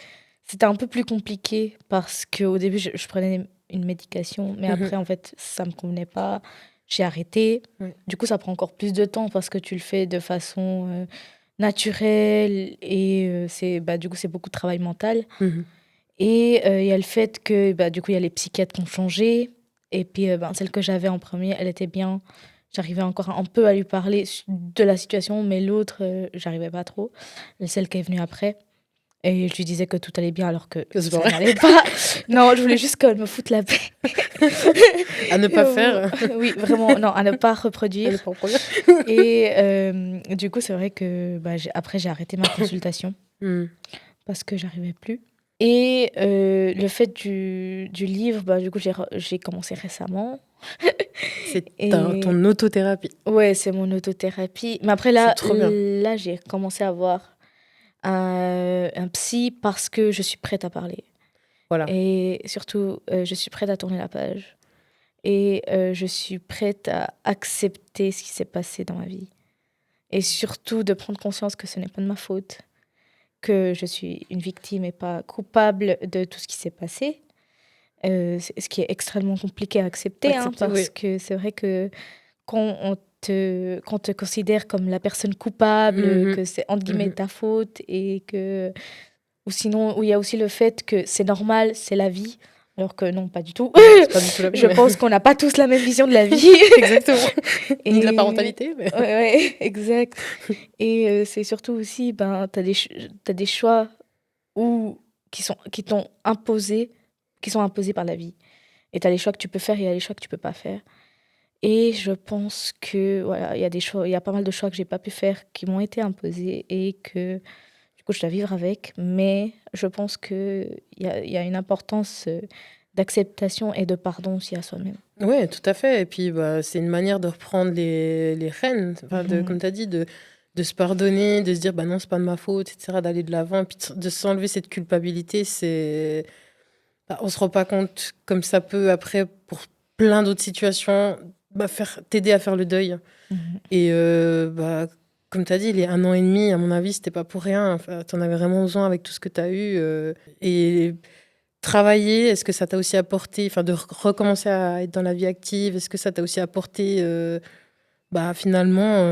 c'était un peu plus compliqué parce qu'au début, je prenais une médication, mais Mhm. après, en fait, ça me convenait pas. J'ai arrêté. Ouais. Du coup, ça prend encore plus de temps parce que tu le fais de façon naturelle et bah, du coup, c'est beaucoup de travail mental. Mhm. Et il y a le fait que bah, du coup, il y a les psychiatres qui ont changé. Et puis, ben, celle que j'avais en premier, elle était bien. J'arrivais encore un peu à lui parler de la situation, mais l'autre, j'arrivais pas trop. Celle qui est venue après. Et je lui disais que tout allait bien alors que C'est pas ça vrai. n'allait pas. Non, je voulais juste qu'elle me foute la paix. À ne pas faire. Oui, vraiment, non, à ne pas À ne reproduire. pas reproduire. Et du coup, c'est vrai que bah, après, j'ai arrêté ma consultation Mhm. parce que j'arrivais plus. Et le fait du livre, bah, du coup, j'ai commencé récemment. C'est Et ton autothérapie. ouais, c'est mon autothérapie. Mais après, C'est là, trop bien. là j'ai commencé à voir un psy parce que je suis prête à parler. Voilà. Et surtout, je suis prête à tourner la page. Et je suis prête à accepter ce qui s'est passé dans ma vie. Et surtout de prendre conscience que ce n'est pas de ma faute, que je suis une victime et pas coupable de tout ce qui s'est passé. Ce qui est extrêmement compliqué à accepter, hein, Accepter, oui. parce que c'est vrai que quand on te considère comme la personne coupable, Mhm. que c'est entre guillemets Mhm. ta faute, et que ou sinon, où il y a aussi le fait que c'est normal, c'est la vie, alors que non, pas du tout. C'est pas du tout la vie, Je mais pense qu'on n'a pas tous la même vision de la vie. exactement. Ni de la Et parentalité, mais ouais, ouais, exact. Et c'est surtout aussi, ben, t'as des choix où, qui t'ont imposé, qui sont imposés par la vie. Et t'as les choix que tu peux faire et il y a les choix que tu peux pas faire. Et je pense que voilà, il y a des choix, il y a pas mal de choix que j'ai pas pu faire qui m'ont été imposés et que du coup je dois vivre avec. Mais je pense que il y a une importance d'acceptation et de pardon aussi à soi-même. ouais, tout à fait. Et puis, bah, c'est une manière de reprendre les rênes, enfin, Mhm. comme tu as dit, de se pardonner, de se dire, bah non, c'est pas de ma faute, etc., d'aller de l'avant, puis de s'enlever cette culpabilité. Bah, on se rend pas compte comme ça peut, après, pour plein d'autres situations, bah, t'aider à faire le deuil. Mhm. Et bah, comme tu as dit, les 1 an et demi, à mon avis, c'était pas pour rien. Enfin, tu en avais vraiment besoin avec tout ce que tu as eu. Et travailler, est-ce que ça t'a aussi apporté, enfin, de recommencer à être dans la vie active, est-ce que ça t'a aussi apporté, bah, finalement,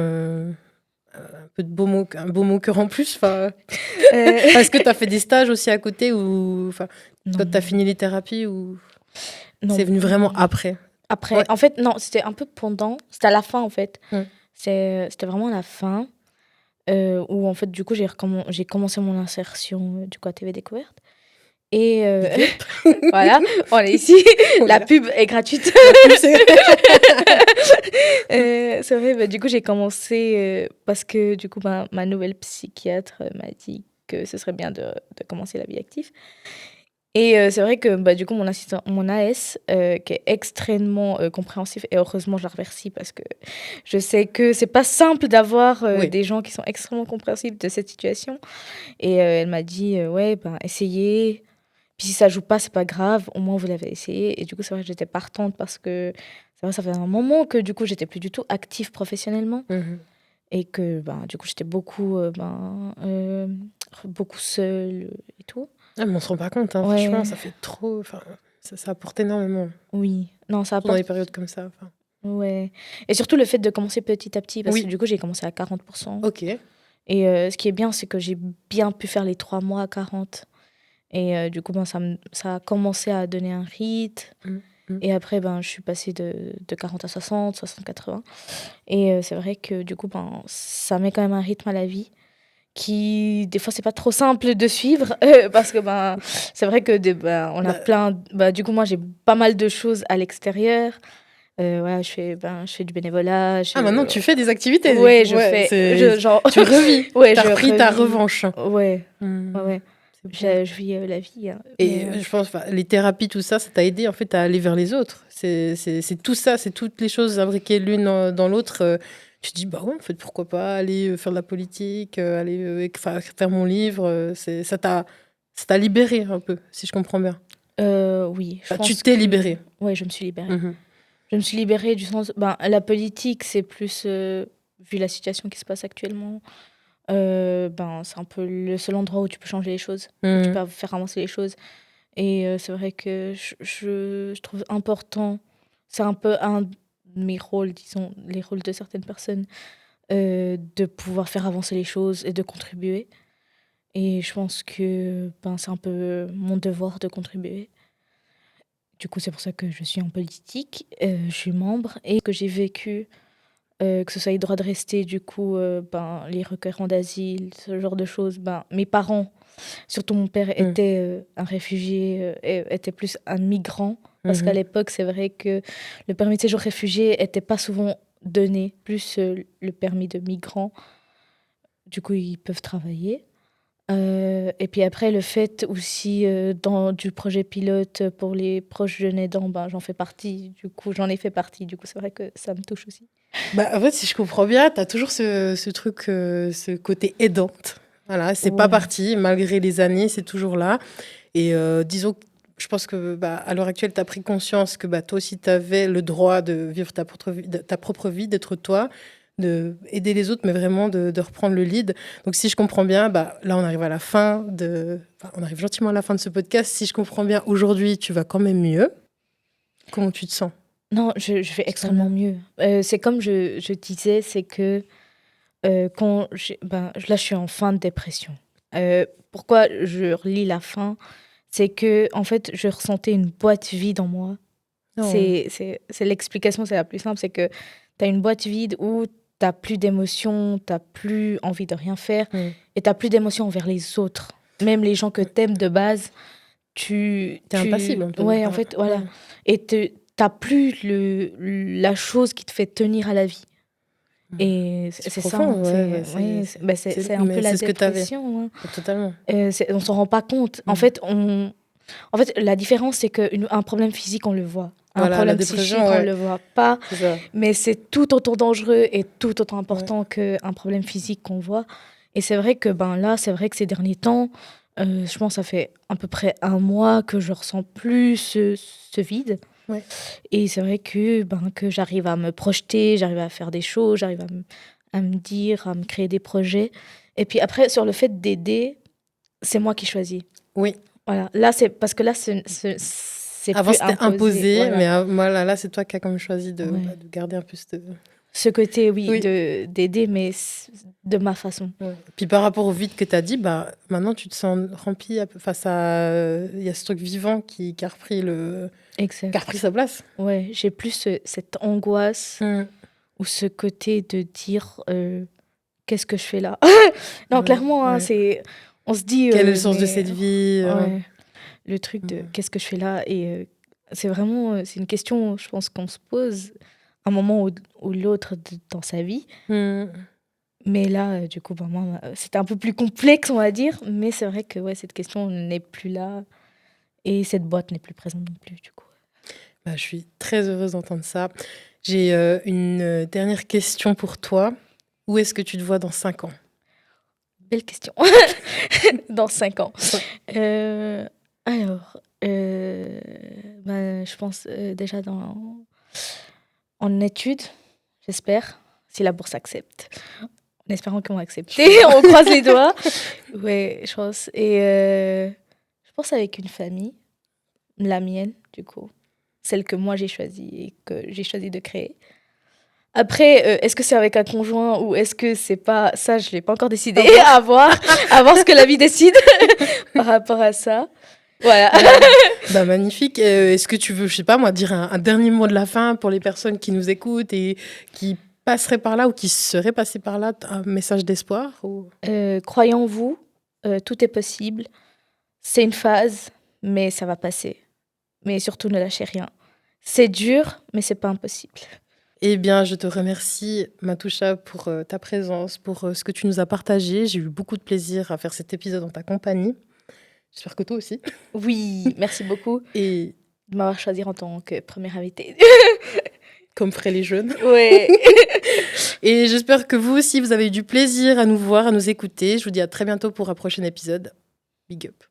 un peu de un beau mot cœur en plus, enfin, Euh, est-ce que tu as fait des stages aussi à côté ou, enfin, quand tu as non, fini les thérapies ou c'est non. venu vraiment après? Après, Ouais. en fait, non, c'était un peu pendant, c'était à la fin en fait. Mm. C'était vraiment à la fin où en fait, du coup, j'ai commencé mon insertion du coup à TV Découverte. Et Big up. voilà, on est ici. On est La là. pub est gratuite. La pub, c'est... C'est vrai, bah, du coup, j'ai commencé parce que du coup, ma nouvelle psychiatre m'a dit que ce serait bien de commencer la vie active. Et c'est vrai que bah, du coup, mon assistant, mon AS, qui est extrêmement compréhensif, et heureusement, je la remercie parce que je sais que c'est pas simple d'avoir Oui. des gens qui sont extrêmement compréhensifs de cette situation. Et elle m'a dit, ouais, ben, essayez. Puis si ça joue pas, c'est pas grave, au moins vous l'avez essayé. Et du coup, c'est vrai que j'étais partante parce que c'est vrai, ça fait un moment que du coup, j'étais plus du tout active professionnellement Mhm. et que ben, du coup, j'étais beaucoup seule et tout. Ah, mais on se rend pas compte, hein, franchement, Ouais, ça fait trop, enfin, ça apporte énormément, oui. Non, ça surtout dans apporte. des périodes comme ça. Enfin. Ouais. Et surtout le fait de commencer petit à petit parce que Oui, du coup, j'ai commencé à 40%. ok. Et ce qui est bien, c'est que j'ai bien pu faire les 3 mois à 40. Et du coup, ben, ça a commencé à donner un rythme. Mm, mm. Et après, ben, je suis passée de 40 à 60, 60, 80. Et c'est vrai que du coup, ben, ça met quand même un rythme à la vie qui, des fois, c'est pas trop simple de suivre parce que ben, c'est vrai que ben, on a Bah, plein. Bah, du coup, moi, j'ai pas mal de choses à l'extérieur. Voilà, je fais du bénévolat. ah, maintenant tu fais des activités. Ouais, je Ouais, fais. c'est... Genre, Tu revis. ouais, T'as je repris ta revis. revanche. Ouais, ouais, Mm, ouais. c'est bon. Je vis la vie, hein. Et Mais je pense, enfin, les thérapies, tout ça, ça t'a aidé en fait à aller vers les autres. C'est tout ça, c'est toutes les choses imbriquées l'une dans l'autre. Tu te dis, bah ouais, en fait, pourquoi pas aller faire de la politique, aller enfin, faire mon livre. Ça t'a libéré un peu, si je comprends bien. oui, je Enfin, tu pense t'es que. libéré. Ouais, je me suis libérée. Mhm. Je me suis libérée du sens. Ben, la politique, c'est plus. Vu la situation qui se passe actuellement, ben, c'est un peu le seul endroit où tu peux changer les choses, où tu Mhm. peux faire avancer les choses. Et c'est vrai que je trouve important. C'est un peu un de mes rôles, disons, les rôles de certaines personnes, de pouvoir faire avancer les choses et de contribuer. Et je pense que ben, c'est un peu mon devoir de contribuer. Du coup, c'est pour ça que je suis en politique, je suis membre et que j'ai vécu, que ce soit les droits de rester, du coup, ben, les requérants d'asile, ce genre de choses. Ben, mes parents, surtout mon père, Mhm. était un réfugié, et était plus un migrant. Parce qu'à Mhm. l'époque, c'est vrai que le permis de séjour réfugié n'était pas souvent donné, plus le permis de migrant. Du coup, ils peuvent travailler. Et puis après, le fait aussi du projet pilote pour les proches jeunes aidants, ben, j'en ai fait partie. Du coup, c'est vrai que ça me touche aussi. Bah, en fait, si je comprends bien, tu as toujours ce truc, ce côté aidante. Voilà, c'est pas Ouais. parti, malgré les années, c'est toujours là. Et disons, je pense que à l'heure actuelle, tu as pris conscience que toi aussi, tu avais le droit de vivre ta propre vie, d'être toi, de aider les autres, mais vraiment de reprendre le lead. Donc, si je comprends bien, là, on arrive à la on arrive gentiment à la fin de ce podcast. Si je comprends bien, aujourd'hui, tu vas quand même mieux. Comment tu te sens? Non, je vais Tu te sens extrêmement bien? mieux. C'est comme je disais, c'est que là, je suis en fin de dépression. Pourquoi je relis la fin? C'est que, en fait, je ressentais une boîte vide en moi. Non. C'est l'explication, c'est la plus simple, c'est que tu as une boîte vide où tu plus d'émotions, tu plus envie de rien faire Mm. et tu plus d'émotions envers les autres. Même les gens que tu aimes de base, T'es impassible, on peut dire. Ouais, en fait, voilà. Et t'as plus la chose qui te fait tenir à la vie. Et C'est c'est ça, profond, hein, ouais, c'est un peu mais la c'est ce que tu avais. dépression, hein. Totalement. On s'en rend pas compte. En fait, la différence, c'est qu'un problème physique, on le voit. Un Voilà, la problème dépression, psychique, on ouais, le voit pas. c'est ça. Mais c'est tout autant dangereux et tout autant Ouais. important qu'un problème physique qu'on voit. Et c'est vrai que là, c'est vrai que ces derniers temps, je pense que ça fait à peu près 1 mois que je ressens plus ce vide. Ouais. Et c'est vrai que j'arrive à me projeter, j'arrive à faire des choses, j'arrive à me dire, à me créer des projets. Et puis après, sur le fait d'aider, c'est moi qui choisis. Oui. Voilà. Là, c'est parce que là, c'est Avant, plus c'était imposé. imposé, Voilà. mais voilà, là, c'est toi qui as quand même choisi de Ouais. de garder un peu cette... Ce côté, oui, Oui. d'aider, mais de ma façon. Ouais. Puis par rapport au vide que tu as dit, maintenant, tu te sens rempli face à... Il y a ce truc vivant qui a repris Exact. qui a repris sa place. Ouais, j'ai plus cette angoisse ou ce côté de dire qu'est-ce que je fais là. Non, Ouais, clairement, hein, ouais. on se dit. Quel est le sens de cette vie? Ouais, le truc de qu'est-ce que je fais là. Et c'est vraiment c'est une question, je pense, qu'on se pose un moment ou l'autre dans sa vie. Mais là, du coup, moi, c'était un peu plus complexe, on va dire. Mais c'est vrai que ouais, cette question n'est plus là. Et cette boîte n'est plus présente non plus, du coup. Je suis très heureuse d'entendre ça. J'ai une dernière question pour toi. Où est-ce que tu te vois dans 5 ans? Belle question. Dans 5 ans. Alors, je pense déjà en études, j'espère, si la bourse accepte. En espérant qu'ils vont accepter, on croise les doigts. Ouais, je pense. Et je pense avec une famille, la mienne, du coup. Celle que moi j'ai choisie et que j'ai choisi de créer. Après, est-ce que c'est avec un conjoint ou est-ce que c'est pas... Ça, je l'ai pas encore décidé. À voir ce que la vie décide par rapport à ça. Voilà. Magnifique. Est-ce que tu veux, je sais pas moi, dire un dernier mot de la fin pour les personnes qui nous écoutent et qui passeraient par là ou qui seraient passées par là, un message d'espoir ou... Croyez en vous, tout est possible. C'est une phase, mais ça va passer. Mais surtout, ne lâchez rien. C'est dur, mais c'est pas impossible. Eh bien, je te remercie, Matoucha, pour ta présence, pour ce que tu nous as partagé. J'ai eu beaucoup de plaisir à faire cet épisode en ta compagnie. J'espère que toi aussi. Oui, merci beaucoup Et de m'avoir choisi en tant que première invitée. comme feraient les jeunes. Ouais. Et j'espère que vous aussi, vous avez eu du plaisir à nous voir, à nous écouter. Je vous dis à très bientôt pour un prochain épisode. Big up.